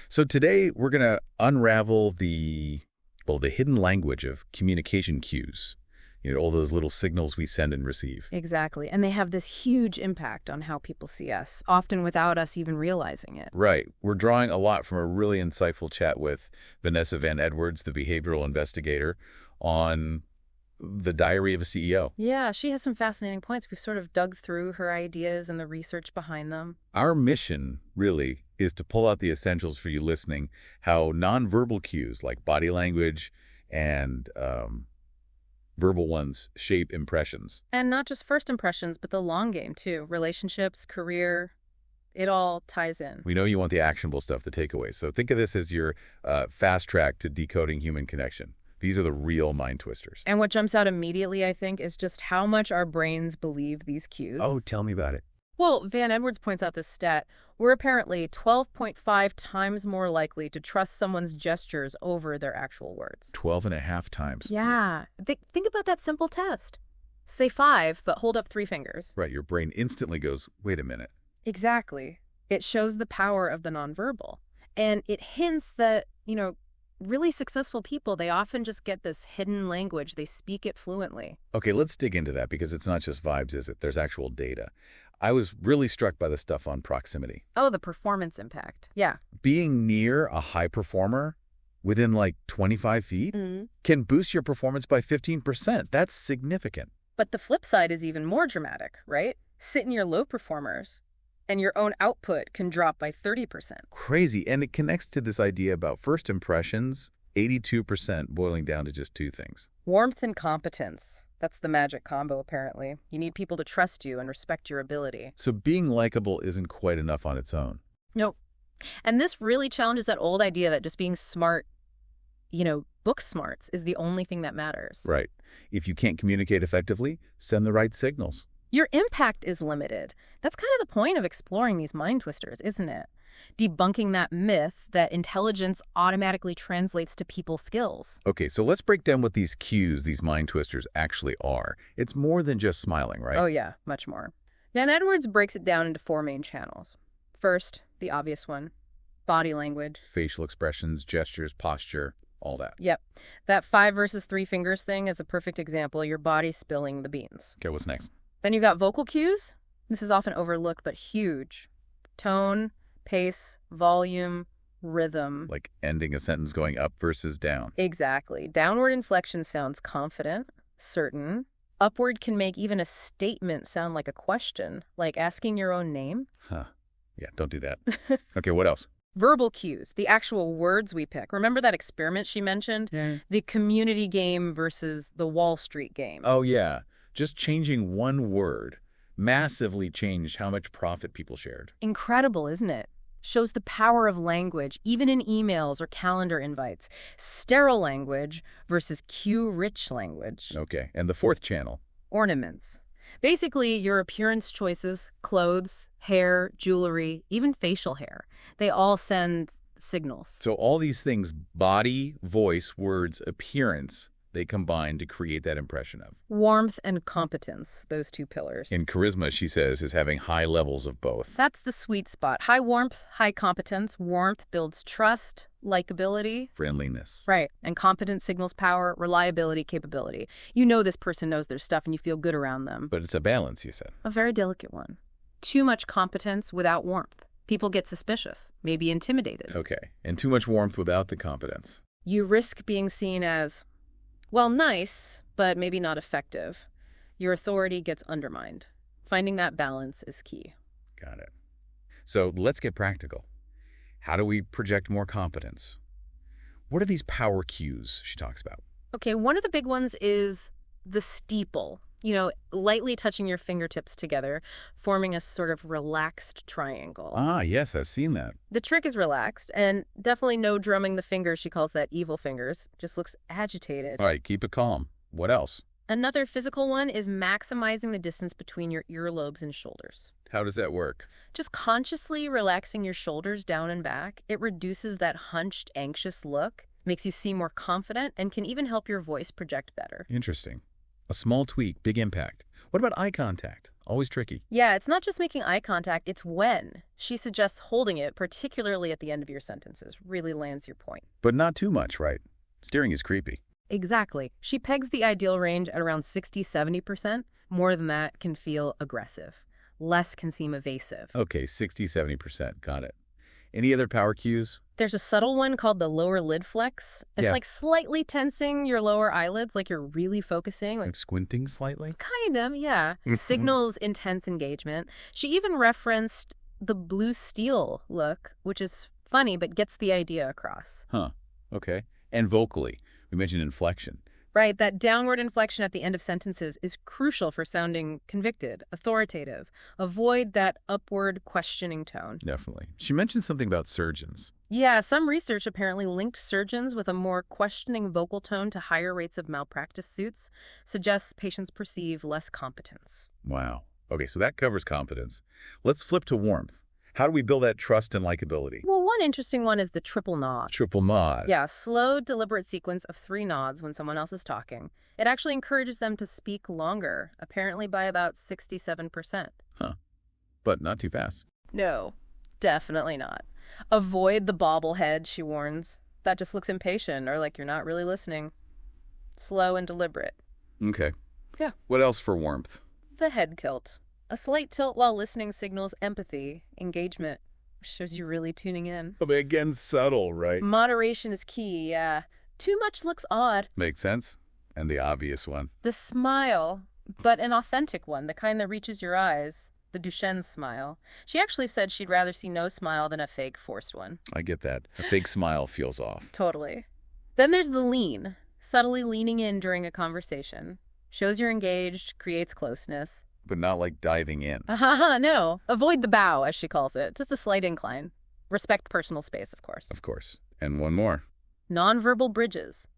So today we're going to unravel the hidden language of communication cues. All those little signals we send and receive. Exactly. And they have this huge impact on how people see us, often without us even realizing it. Right. We're drawing a lot from a really insightful chat with Vanessa Van Edwards, the behavioral investigator, on the diary of a CEO. Yeah, she has some fascinating points. We've sort of dug through her ideas and the research behind them. Our mission, really, is to pull out the essentials for you listening, how nonverbal cues like body language and verbal ones shape impressions. And not just first impressions, but the long game, too. Relationships, career, it all ties in. We know you want the actionable stuff, the takeaways. So think of this as your fast track to decoding human connection. These are the real mind twisters. And what jumps out immediately, I think, is just how much our brains believe these cues. Oh, tell me about it. Well, Van Edwards points out this stat. We're apparently 12.5 times more likely to trust someone's gestures over their actual words. 12.5 times. Yeah. Think about that simple test. Say 5, but hold up 3 fingers. Right, your brain instantly goes, wait a minute. Exactly. It shows the power of the nonverbal. And it hints that, really successful people, they often just get this hidden language. They speak it fluently. Okay, let's dig into that because it's not just vibes, is it? There's actual data. I was really struck by the stuff on proximity. Oh, the performance impact. Yeah. Being near a high performer within like 25 feet can boost your performance by 15%. That's significant. But the flip side is even more dramatic, right? Sit near low performers, and your own output can drop by 30%. Crazy. And it connects to this idea about first impressions, 82% boiling down to just 2 things. Warmth and competence. That's the magic combo, apparently. You need people to trust you and respect your ability. So being likable isn't quite enough on its own. Nope. And this really challenges that old idea that just being smart, book smarts is the only thing that matters. Right. If you can't communicate effectively, send the right signals. Your impact is limited. That's kind of the point of exploring these mind twisters, isn't it? Debunking that myth that intelligence automatically translates to people skills. Okay, so let's break down what these cues, these mind twisters, actually are. It's more than just smiling, right? Oh yeah, much more. Van Edwards breaks it down into 4 main channels. First, the obvious one, body language. Facial expressions, gestures, posture, all that. Yep. That 5 versus 3 fingers thing is a perfect example. Your body spilling the beans. Okay, what's next? Then you got vocal cues. This is often overlooked, but huge. Tone, pace, volume, rhythm. Like ending a sentence going up versus down. Exactly. Downward inflection sounds confident, certain. Upward can make even a statement sound like a question, like asking your own name. Huh. Yeah, don't do that. Okay, what else? Verbal cues, the actual words we pick. Remember that experiment she mentioned? Yeah. The community game versus the Wall Street game. Oh, yeah. Just changing one word massively changed how much profit people shared. Incredible, isn't it? Shows the power of language, even in emails or calendar invites. Sterile language versus cue-rich language. Okay, and the 4th channel? Ornaments. Basically, your appearance choices, clothes, hair, jewelry, even facial hair, they all send signals. So all these things, body, voice, words, appearance, they combine to create that impression of. Warmth and competence, those 2 pillars. And charisma, she says, is having high levels of both. That's the sweet spot. High warmth, high competence. Warmth builds trust, likability. Friendliness. Right. And competence signals power, reliability, capability. You know this person knows their stuff and you feel good around them. But it's a balance, you said. A very delicate one. Too much competence without warmth. People get suspicious, maybe intimidated. Okay. And too much warmth without the competence. You risk being seen as, well, nice, but maybe not effective. Your authority gets undermined. Finding that balance is key. Got it. So let's get practical. How do we project more competence? What are these power cues she talks about? Okay, one of the big ones is the steeple. Lightly touching your fingertips together, forming a sort of relaxed triangle. Ah, yes, I've seen that. The trick is relaxed, and definitely no drumming the fingers. She calls that evil fingers. Just looks agitated. All right, keep it calm. What else? Another physical one is maximizing the distance between your earlobes and shoulders. How does that work? Just consciously relaxing your shoulders down and back. It reduces that hunched, anxious look, makes you seem more confident, and can even help your voice project better. Interesting. A small tweak, big impact. What about eye contact? Always tricky. Yeah, it's not just making eye contact, it's when. She suggests holding it, particularly at the end of your sentences, really lands your point. But not too much, right? Steering is creepy. Exactly. She pegs the ideal range at around 60–70%. More than that can feel aggressive. Less can seem evasive. Okay, 60–70%. Got it. Any other power cues? There's a subtle one called the lower lid flex. It's like slightly tensing your lower eyelids, like you're really focusing. Like squinting slightly? Kind of, yeah. Signals intense engagement. She even referenced the blue steel look, which is funny, but gets the idea across. Huh. Okay. And vocally. We mentioned inflection. Right, that downward inflection at the end of sentences is crucial for sounding convicted, authoritative. Avoid that upward questioning tone. Definitely. She mentioned something about surgeons. Yeah, some research apparently linked surgeons with a more questioning vocal tone to higher rates of malpractice suits, suggests patients perceive less competence. Wow. Okay, so that covers competence. Let's flip to warmth. How do we build that trust and likability? Well, one interesting one is the triple nod. Triple nod. Yeah, slow, deliberate sequence of 3 nods when someone else is talking. It actually encourages them to speak longer, apparently by about 67%. Huh. But not too fast. No, definitely not. Avoid the bobblehead, she warns. That just looks impatient or like you're not really listening. Slow and deliberate. Okay. Yeah. What else for warmth? The head tilt. A slight tilt while listening signals empathy, engagement, shows you're really tuning in. Oh, but again, subtle, right? Moderation is key, yeah. Too much looks odd. Makes sense. And the obvious one. The smile, but an authentic one, the kind that reaches your eyes. The Duchenne smile. She actually said she'd rather see no smile than a fake, forced one. I get that. A fake smile feels off. Totally. Then there's the lean, subtly leaning in during a conversation. Shows you're engaged, creates closeness. But not like diving in. No. Avoid the bow, as she calls it. Just a slight incline. Respect personal space, of course. Of course. And one more. Nonverbal bridges.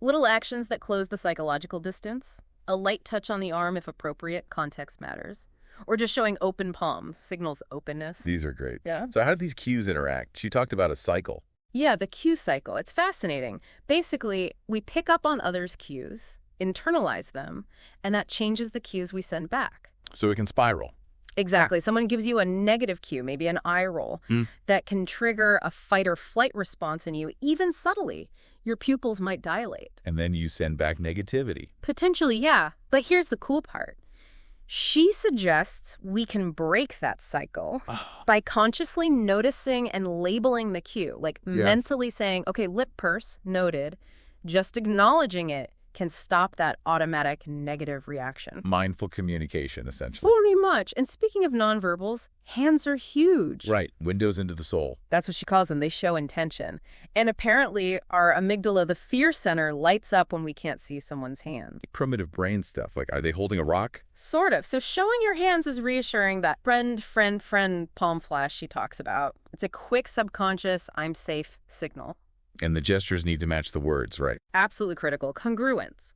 Little actions that close the psychological distance. A light touch on the arm if appropriate, context matters. Or just showing open palms signals openness. These are great. Yeah. So how do these cues interact? She talked about a cycle. Yeah, the cue cycle. It's fascinating. Basically, we pick up on others' cues, internalize them, and that changes the cues we send back. So it can spiral. Exactly. Someone gives you a negative cue, maybe an eye roll, that can trigger a fight or flight response in you, even subtly. Your pupils might dilate. And then you send back negativity. Potentially, yeah. But here's the cool part. She suggests we can break that cycle by consciously noticing and labeling the cue, like mentally saying, okay, lip purse, noted. Just acknowledging it can stop that automatic negative reaction. Mindful communication, essentially. Very much. And speaking of nonverbals, hands are huge. Right. Windows into the soul. That's what she calls them. They show intention. And apparently our amygdala, the fear center, lights up when we can't see someone's hand. Primitive brain stuff. Like, are they holding a rock? Sort of. So showing your hands is reassuring, that friend palm flash she talks about. It's a quick subconscious, I'm safe signal. And the gestures need to match the words, right? Absolutely critical. Congruence.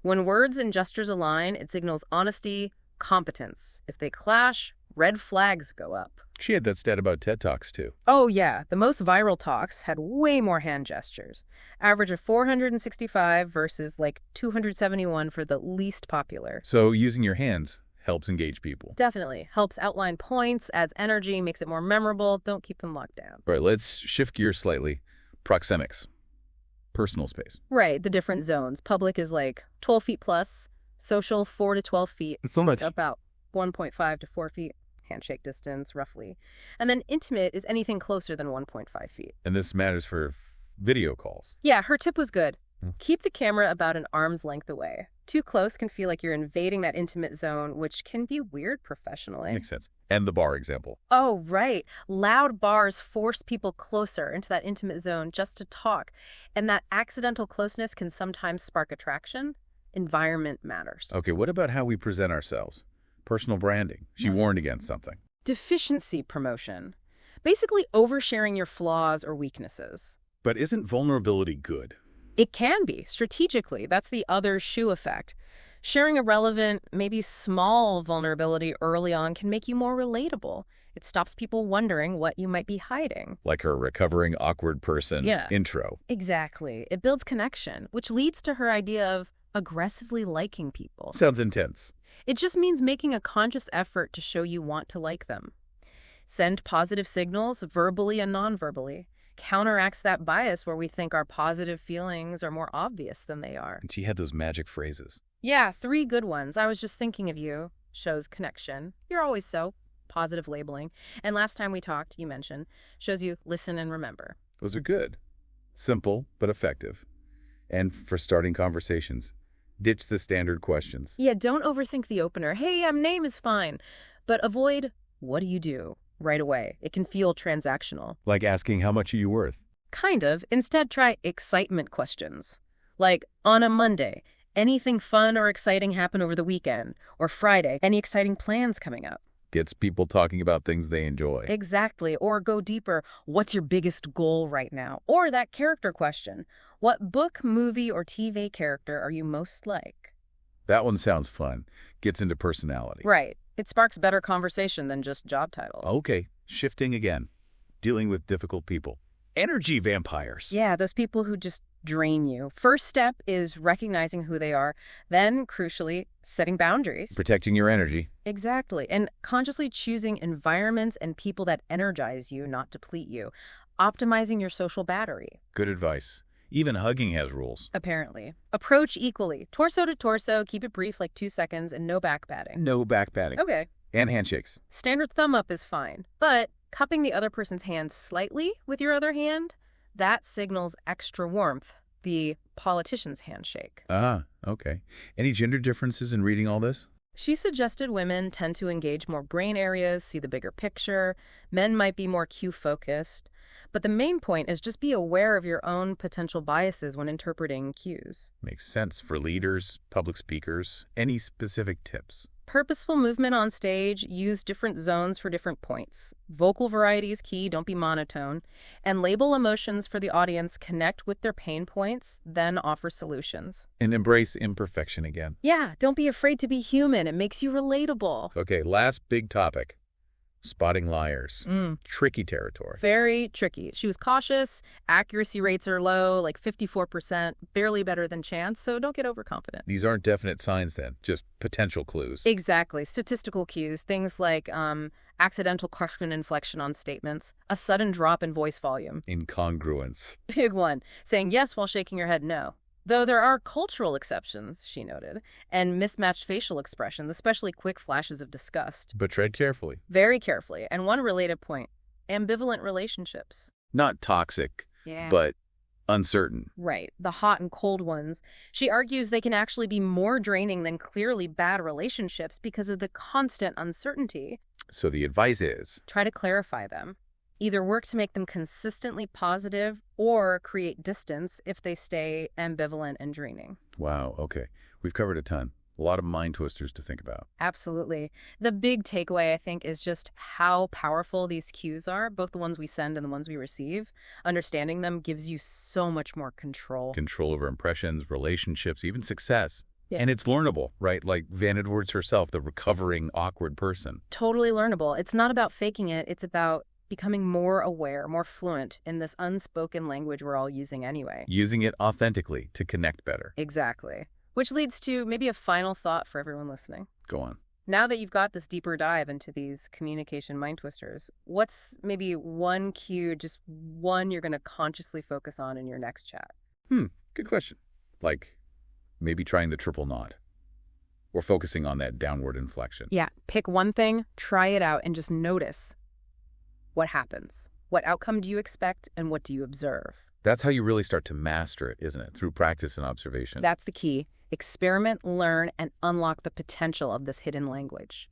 When words and gestures align, it signals honesty, competence. If they clash, red flags go up. She had that stat about TED Talks, too. Oh, yeah. The most viral talks had way more hand gestures. Average of 465 versus like 271 for the least popular. So using your hands helps engage people. Definitely. Helps outline points, adds energy, makes it more memorable. Don't keep them locked down. All right, let's shift gears slightly. Proxemics. Personal space. Right, the different zones. Public is like 12 feet plus. Social, 4 to 12 feet. So much. About 1.5 to 4 feet. Handshake distance, roughly. And then intimate is anything closer than 1.5 feet. And this matters for video calls. Yeah, her tip was good. Keep the camera about an arm's length away. Too close can feel like you're invading that intimate zone, which can be weird professionally. Makes sense. And the bar example. Oh, right. Loud bars force people closer into that intimate zone just to talk. And that accidental closeness can sometimes spark attraction. Environment matters. Okay, what about how we present ourselves? Personal branding. She warned against something. Deficiency promotion. Basically oversharing your flaws or weaknesses. But isn't vulnerability good? It can be, strategically. That's the other shoe effect. Sharing a relevant, maybe small vulnerability early on can make you more relatable. It stops people wondering what you might be hiding. Like her recovering awkward person intro. Exactly. It builds connection, which leads to her idea of aggressively liking people. Sounds intense. It just means making a conscious effort to show you want to like them. Send positive signals, verbally and non-verbally. Counteracts that bias where we think our positive feelings are more obvious than they are. And she had those magic phrases. Yeah, 3 good ones. I was just thinking of you. Shows connection. You're always so. Positive labeling. And last time we talked, you mentioned, shows you listen and remember. Those are good. Simple, but effective. And for starting conversations, ditch the standard questions. Yeah, don't overthink the opener. Hey, name is fine. But avoid, what do you do? Right away. It can feel transactional. Like asking, how much are you worth? Kind of. Instead, try excitement questions. Like, on a Monday, anything fun or exciting happen over the weekend? Or Friday, any exciting plans coming up? Gets people talking about things they enjoy. Exactly. Or go deeper. What's your biggest goal right now? Or that character question. What book, movie, or TV character are you most like? That one sounds fun. Gets into personality. Right. It sparks better conversation than just job titles. Okay, shifting again. Dealing with difficult people. Energy vampires. Yeah, those people who just drain you. First step is recognizing who they are. Then, crucially, setting boundaries. Protecting your energy. Exactly. And consciously choosing environments and people that energize you, not deplete you. Optimizing your social battery. Good advice. Even hugging has rules. Apparently. Approach equally. Torso to torso, keep it brief like 2 seconds, and no backpatting. No backpatting. Okay. And handshakes. Standard thumb up is fine. But cupping the other person's hand slightly with your other hand, that signals extra warmth. The politician's handshake. Ah, okay. Any gender differences in reading all this? She suggested women tend to engage more brain areas, see the bigger picture. Men might be more cue-focused. But the main point is just be aware of your own potential biases when interpreting cues. Makes sense for leaders, public speakers. Any specific tips? Purposeful movement on stage, use different zones for different points. Vocal variety is key, don't be monotone. And label emotions for the audience, connect with their pain points, then offer solutions. And embrace imperfection again. Yeah, don't be afraid to be human. It makes you relatable. Okay, last big topic. Spotting liars. Tricky territory. Very tricky. She was cautious. Accuracy rates are low, like 54%, barely better than chance, so don't get overconfident. These aren't definite signs then, just potential clues. Exactly. Statistical cues, things like accidental question inflection on statements, a sudden drop in voice volume. Incongruence. Big one. Saying yes while shaking your head no. Though there are cultural exceptions, she noted, and mismatched facial expressions, especially quick flashes of disgust. But tread carefully. Very carefully. And one related point, ambivalent relationships. Not toxic, Yeah. but uncertain. Right. The hot and cold ones. She argues they can actually be more draining than clearly bad relationships because of the constant uncertainty. So the advice is, Try to clarify them. Either work to make them consistently positive or create distance if they stay ambivalent and draining. wow, okay. We've covered a ton. A lot of mind twisters to think about. Absolutely. The big takeaway, I think, is just how powerful these cues are, both the ones we send and the ones we receive. Understanding them gives you so much more control. Control over impressions, relationships, even success. Yeah. And it's learnable, right? Like Van Edwards herself, the recovering awkward person. Totally learnable. It's not about faking it. It's about becoming more aware, more fluent in this unspoken language we're all using anyway. Using it authentically to connect better. Exactly. Which leads to maybe a final thought for everyone listening. Go on. Now that you've got this deeper dive into these communication mind twisters, what's maybe one cue, just one you're going to consciously focus on in your next chat? Good question. Like maybe trying the triple nod or focusing on that downward inflection. Yeah, pick one thing, try it out, and just notice what happens. What outcome do you expect, and what do you observe? That's how you really start to master it, isn't it? Through practice and observation. That's the key. Experiment, learn, and unlock the potential of this hidden language.